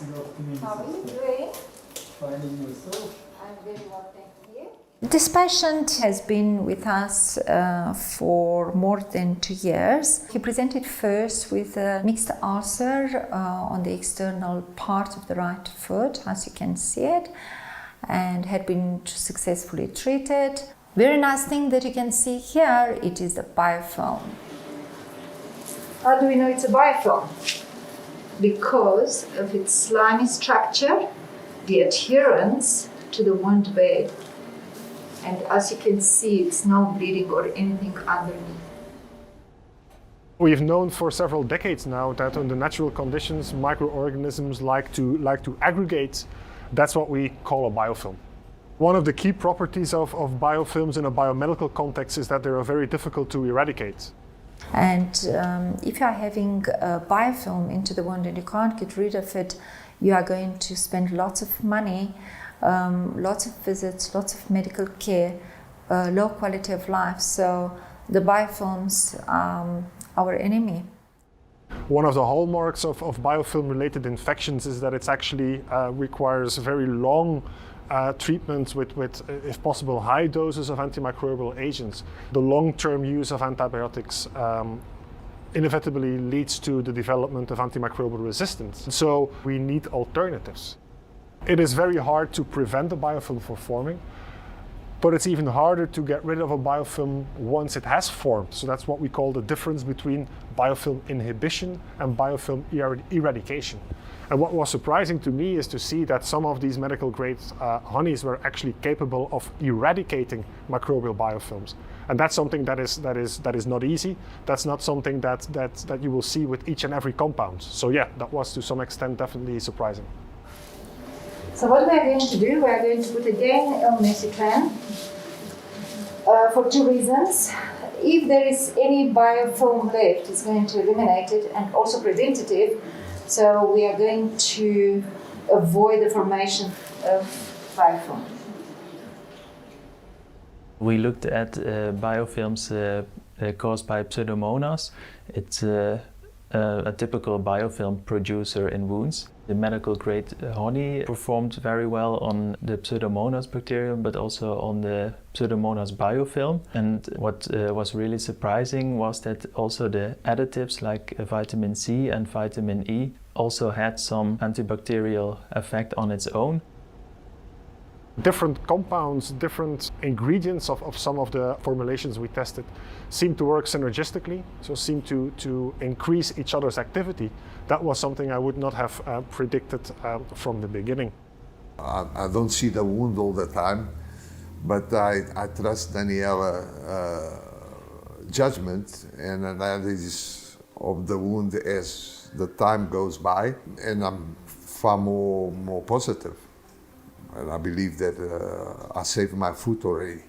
Good afternoon, How are you sister. doing? Finding yourself. I'm very well, thank you. This patient has been with us for more than 2 years. He presented first with a mixed ulcer on the external part of the right foot, as you can see it, and had been successfully treated. Very nice thing that you can see here, it is the biofilm. How do we know it's a biofilm? Because of its slimy structure, the adherence to the wound bed, and as you can see, it's no bleeding or anything underneath. We've known for several decades now that under natural conditions, microorganisms like to aggregate. That's what we call a biofilm. One of the key properties of biofilms in a biomedical context is that they are very difficult to eradicate. And if you are having a biofilm into the wound and you can't get rid of it, you are going to spend lots of money, lots of visits, lots of medical care, low quality of life. So the biofilms are our enemy. One of the hallmarks of biofilm-related infections is that it actually requires very long treatments with, if possible, high doses of antimicrobial agents. The long-term use of antibiotics inevitably leads to the development of antimicrobial resistance. So we need alternatives. It is very hard to prevent a biofilm from forming, but it's even harder to get rid of a biofilm once it has formed. So that's what we call the difference between biofilm inhibition and biofilm eradication. And what was surprising to me is to see that some of these medical grade honeys were actually capable of eradicating microbial biofilms. And that's something that is not easy. That's not something that you will see with each and every compound. So yeah, that was to some extent definitely surprising. So what we are going to do, we are going to put again L-Mesitran for two reasons. If there is any biofilm left, it's going to eliminate it, and also preventative. So we are going to avoid the formation of biofilm. We looked at biofilms caused by Pseudomonas. It's a typical biofilm producer in wounds. The medical grade honey performed very well on the Pseudomonas bacterium, but also on the Pseudomonas biofilm. And what was really surprising was that also the additives like vitamin C and vitamin E also had some antibacterial effect on its own. Different compounds, different ingredients of some of the formulations we tested seem to work synergistically, so seem to increase each other's activity. That was something I would not have predicted from the beginning. I don't see the wound all the time, but I trust Daniela judgment and analysis of the wound as the time goes by, and I'm far more positive. And I believe that I saved my foot already.